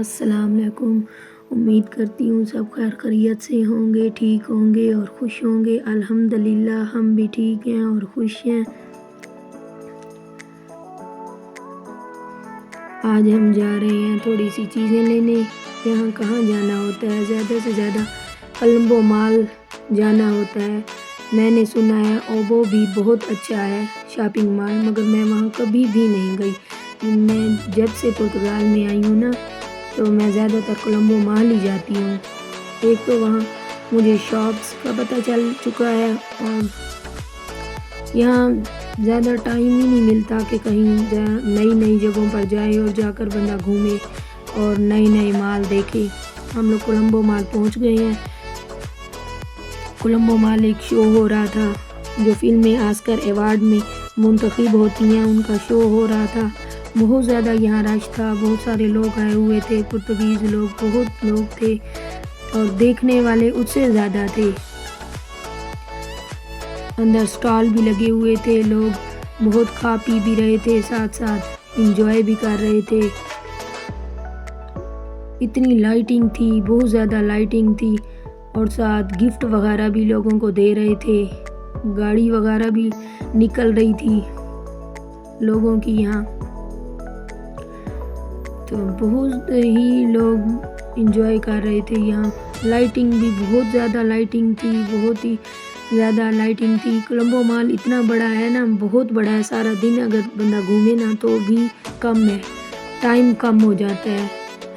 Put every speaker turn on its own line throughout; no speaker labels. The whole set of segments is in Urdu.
السلام علیکم، امید کرتی ہوں سب خیر خیریت سے ہوں گے، ٹھیک ہوں گے اور خوش ہوں گے۔ الحمدللہ ہم بھی ٹھیک ہیں اور خوش ہیں۔ آج ہم جا رہے ہیں تھوڑی سی چیزیں لینے۔ یہاں کہاں جانا ہوتا ہے، زیادہ سے زیادہ کولمبو مال جانا ہوتا ہے۔ میں نے سنا ہے اور وہ بھی بہت اچھا ہے شاپنگ مال، مگر میں وہاں کبھی بھی نہیں گئی۔ میں جب سے پرتگال میں آئی ہوں نا، تو میں زیادہ تر کولمبو مال ہی جاتی ہوں۔ ایک تو وہاں مجھے شاپس کا پتہ چل چکا ہے، اور یہاں زیادہ ٹائم ہی نہیں ملتا کہ کہیں نئی جگہوں پر جائے اور جا کر بندہ گھومے اور نئے مال دیکھے۔ ہم لوگ کولمبو مال پہنچ گئے ہیں۔ کولمبو مال ایک شو ہو رہا تھا، جو فلمیں آسکر ایوارڈ میں منتخب ہوتی ہیں، ان کا شو ہو رہا تھا۔ بہت زیادہ یہاں رش تھا، بہت سارے لوگ آئے ہوئے تھے، پرتگیز لوگ، بہت لوگ تھے، اور دیکھنے والے اس سے زیادہ تھے۔ اندر سٹال بھی لگے ہوئے تھے، لوگ بہت کھا پی بھی رہے تھے، ساتھ ساتھ انجوائے بھی کر رہے تھے۔ اتنی لائٹنگ تھی، بہت زیادہ لائٹنگ تھی، اور ساتھ گفٹ وغیرہ بھی لوگوں کو دے رہے تھے۔ گاڑی وغیرہ بھی نکل رہی تھی لوگوں کی یہاں، تو بہت ہی لوگ انجوائے کر رہے تھے یہاں۔ لائٹنگ بھی بہت زیادہ لائٹنگ تھی، بہت ہی زیادہ لائٹنگ تھی۔ کولمبو مال اتنا بڑا ہے نا، بہت بڑا ہے، سارا دن اگر بندہ گھومے نا تو بھی کم ہے، ٹائم کم ہو جاتا ہے۔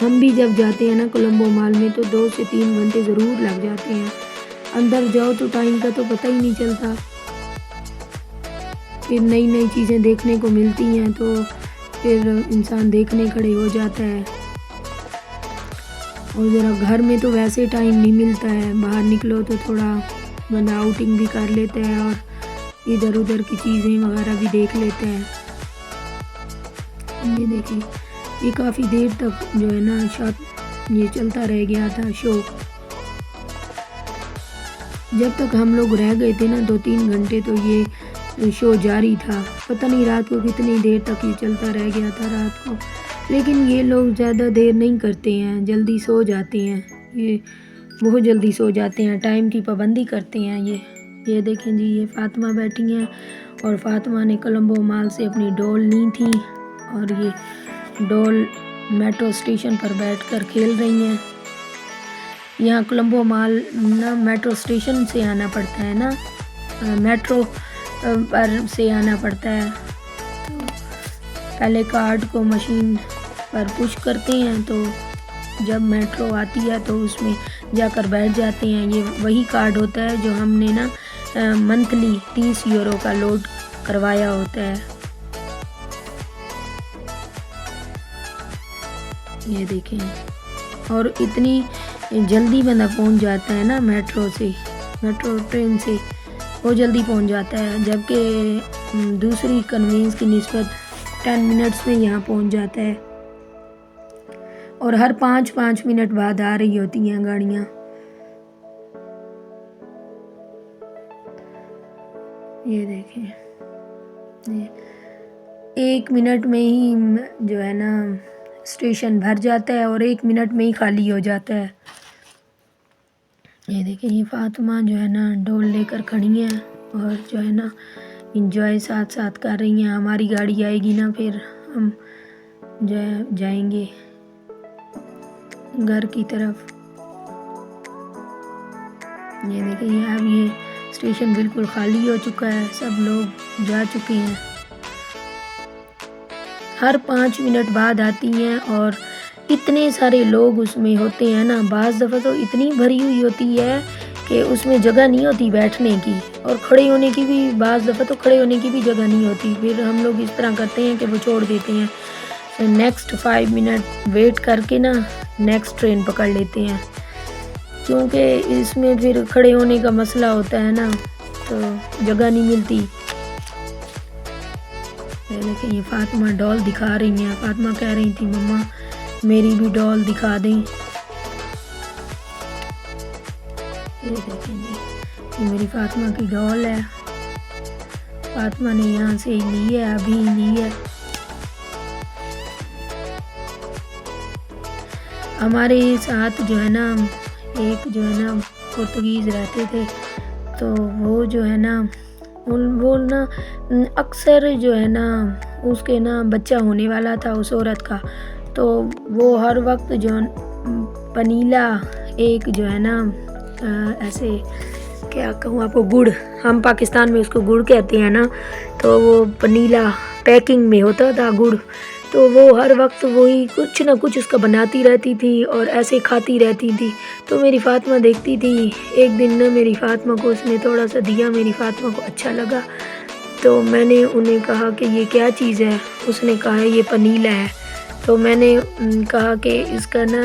ہم بھی جب جاتے ہیں نا کولمبو مال میں، تو 2 سے 3 گھنٹے ضرور لگ جاتے ہیں۔ اندر جاؤ تو ٹائم کا تو پتہ ہی نہیں چلتا، پھر نئی چیزیں دیکھنے کو ملتی ہیں تو پھر انسان دیکھنے کھڑے ہو جاتا ہے۔ اور ذرا گھر میں تو ویسے ٹائم نہیں ملتا ہے، باہر نکلو تو تھوڑا بندہ آؤٹنگ بھی کر لیتا ہے اور ادھر ادھر کی چیزیں وغیرہ بھی دیکھ لیتا ہے۔ یہ دیکھیں، یہ کافی دیر تک جو ہے نا یہ چلتا رہ گیا تھا شو۔ جب تک ہم لوگ رہ گئے تھے نا 2-3 گھنٹے، تو یہ شو جاری تھا۔ پتہ نہیں رات کو کتنی دیر تک یہ چلتا رہ گیا تھا رات کو، لیکن یہ لوگ زیادہ دیر نہیں کرتے ہیں، جلدی سو جاتے ہیں، یہ بہت جلدی سو جاتے ہیں، ٹائم کی پابندی کرتے ہیں۔ یہ دیکھیں جی، یہ فاطمہ بیٹھی ہیں، اور فاطمہ نے کولمبو مال سے اپنی ڈول لی تھی، اور یہ ڈول میٹرو اسٹیشن پر بیٹھ کر کھیل رہی ہیں۔ یہاں کولمبو مال نا میٹرو اسٹیشن سے آنا پڑتا ہے نا، میٹرو پر سے آنا پڑتا ہے، تو پہلے کارڈ کو مشین پر پش کرتے ہیں، تو جب میٹرو آتی ہے تو اس میں جا کر بیٹھ جاتے ہیں۔ یہ وہی کارڈ ہوتا ہے جو ہم نے نا منتھلی 30 یورو کا لوڈ کروایا ہوتا ہے۔ یہ دیکھیں، اور اتنی جلدی بندہ پہنچ جاتا ہے نا میٹرو ٹرین سے، وہ جلدی پہنچ جاتا ہے، جبکہ دوسری کنوینس کی نسبت 10 منٹس میں یہاں پہنچ جاتا ہے، اور ہر 5 منٹ بعد آ رہی ہوتی ہیں گاڑیاں۔ یہ دیکھیں، 1 منٹ میں ہی جو ہے نا اسٹیشن بھر جاتا ہے، اور 1 منٹ میں ہی خالی ہو جاتا ہے۔ یہ دیکھیں، یہ فاطمہ جو ہے نا ڈول لے کر کھڑی ہیں، اور جو ہے نا انجوائے ساتھ ساتھ کر رہی ہیں۔ ہماری گاڑی آئے گی نا، پھر ہم جو ہے جائیں گے گھر کی طرف۔ یہ دیکھیں، اب یہ اسٹیشن بالکل خالی ہو چکا ہے، سب لوگ جا چکے ہیں۔ ہر 5 منٹ بعد آتی ہیں، اور اتنے سارے لوگ اس میں ہوتے ہیں نا، بعض دفعہ تو اتنی بھری ہوئی ہوتی ہے کہ اس میں جگہ نہیں ہوتی بیٹھنے کی، اور کھڑے ہونے کی بھی بعض دفعہ تو کھڑے ہونے کی بھی جگہ نہیں ہوتی۔ پھر ہم لوگ اس طرح کرتے ہیں کہ وہ چھوڑ دیتے ہیں، نیکسٹ 5 منٹ ویٹ کر کے نا نیکسٹ ٹرین پکڑ لیتے ہیں، کیونکہ اس میں پھر کھڑے ہونے کا مسئلہ ہوتا ہے نا، تو جگہ نہیں ملتی۔ لیکن یہ فاطمہ ڈال دکھا رہی ہیں، فاطمہ کہہ رہی تھی مما میری بھی ڈال دکھا دیں۔ یہ دیکھیں جی، یہ میری فاطمہ کی ڈال ہے، فاطمہ نے یہاں سے لی ہے، ابھی لی ہے۔ ہمارے ساتھ جو ہے نا ایک جو ہے نا پرتگیز رہتے تھے، تو وہ جو ہے نا وہ نا اکثر جو ہے نا اس کے نا بچہ ہونے والا تھا اس عورت کا، تو وہ ہر وقت جو پنیلا ایک جو ہے نا ایسے کیا کہوں آپ کو، گڑ، ہم پاکستان میں اس کو گڑ کہتے ہیں نا، تو وہ پنیلا پیکنگ میں ہوتا تھا گڑ، تو وہ ہر وقت وہی کچھ نہ کچھ اس کا بناتی رہتی تھی اور ایسے کھاتی رہتی تھی۔ تو میری فاطمہ دیکھتی تھی، ایک دن نا میری فاطمہ کو اس نے تھوڑا سا دیا، میری فاطمہ کو اچھا لگا، تو میں نے انہیں کہا کہ یہ کیا چیز ہے؟ اس نے کہا یہ پنیلا ہے۔ تو میں نے کہا کہ اس کا نا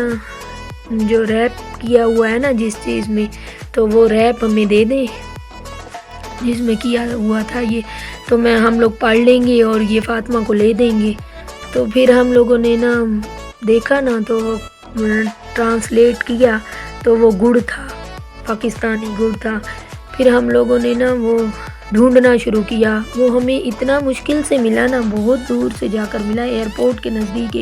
جو ریپ کیا ہوا ہے نا جس چیز میں، تو وہ ریپ ہمیں دے دیں جس میں کیا ہوا تھا یہ، تو ہم لوگ پڑھ لیں گے اور یہ فاطمہ کو لے دیں گے۔ تو پھر ہم لوگوں نے نا دیکھا نا، تو وہ ٹرانسلیٹ کیا تو وہ گڑ تھا، پاکستانی گڑ تھا۔ پھر ہم لوگوں نے نا وہ ڈھونڈنا شروع کیا، وہ ہمیں اتنا مشکل سے ملا نا، بہت دور سے جا کر ملا، ایئرپورٹ کے نزدیک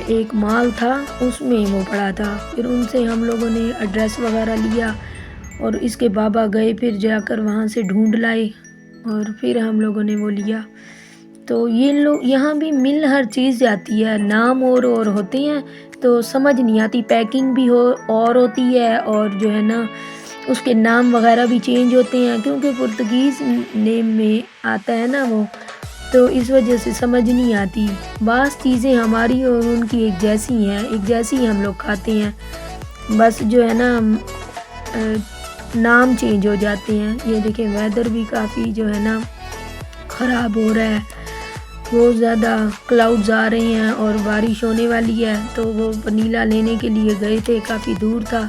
ایک مال تھا، اس میں وہ پڑا تھا۔ پھر ان سے ہم لوگوں نے ایڈریس وغیرہ لیا اور اس کے بابا گئے، پھر جا کر وہاں سے ڈھونڈ لائے اور پھر ہم لوگوں نے وہ لیا۔ تو یہ لوگ یہاں بھی مل ہر چیز جاتی ہے، نام اور ہوتے ہیں تو سمجھ نہیں آتی، پیکنگ بھی اور ہوتی ہے اور جو ہے نا اس کے نام وغیرہ بھی چینج ہوتے ہیں، کیونکہ پرتگیز نیم میں آتا ہے نا وہ، تو اس وجہ سے سمجھ نہیں آتی۔ بعض چیزیں ہماری اور ان کی ایک جیسی ہیں، ایک جیسی ہم لوگ کھاتے ہیں، بس جو ہے نا نام چینج ہو جاتے ہیں۔ یہ دیکھیں ویدر بھی کافی جو ہے نا خراب ہو رہا ہے، بہت زیادہ کلاؤڈز آ رہے ہیں اور بارش ہونے والی ہے، تو وہ ونیلا لینے کے لیے گئے تھے، کافی دور تھا،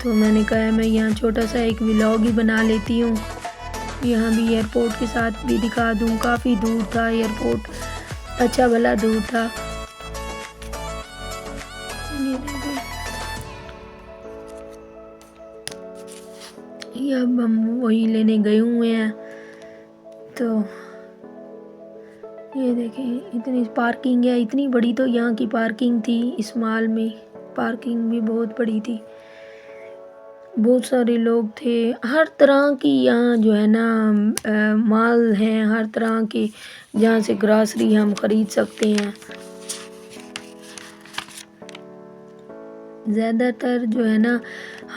تو میں نے کہا میں یہاں چھوٹا سا ایک ولاگ ہی بنا لیتی ہوں، یہاں بھی ایئرپورٹ کے ساتھ بھی دکھا دوں۔ کافی دور تھا ایئرپورٹ، اچھا بھلا دور تھا۔ یہ دیکھیں، یہ اب ہم وہی لینے گئے ہوئے ہیں، تو یہ دیکھیں اتنی پارکنگ ہے، اتنی بڑی تو یہاں کی پارکنگ تھی، اس مال میں پارکنگ بھی بہت بڑی تھی، بہت سارے لوگ تھے، ہر طرح کی یہاں جو ہے نا مال ہیں، ہر طرح کے جہاں سے گراسری ہم خرید سکتے ہیں۔ زیادہ تر جو ہے نا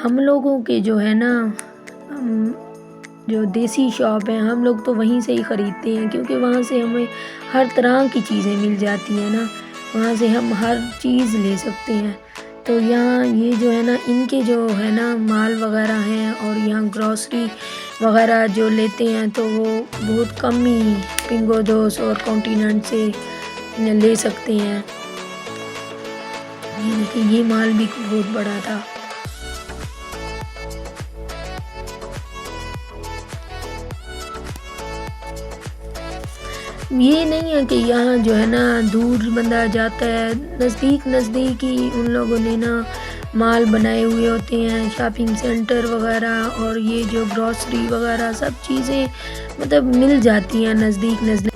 ہم لوگوں کے جو ہے نا جو دیسی شاپ ہیں، ہم لوگ تو وہیں سے ہی خریدتے ہیں، کیونکہ وہاں سے ہمیں ہر طرح کی چیزیں مل جاتی ہیں نا، وہاں سے ہم ہر چیز لے سکتے ہیں۔ تو یہاں یہ جو ہے نا ان کے جو ہے نا مال وغیرہ ہیں اور یہاں گروسری وغیرہ جو لیتے ہیں تو وہ بہت کم ہی پنگو دوس اور کانٹیننٹ سے لے سکتے ہیں۔ یہ دیکھیں یہ مال بھی بہت بڑا تھا۔ یہ نہیں ہے کہ یہاں جو ہے نا دور بندہ جاتا ہے، نزدیک نزدیک ہی ان لوگوں نے نا مال بنائے ہوئے ہوتے ہیں، شاپنگ سینٹر وغیرہ، اور یہ جو گروسری وغیرہ سب چیزیں مطلب مل جاتی ہیں نزدیک نزدیک۔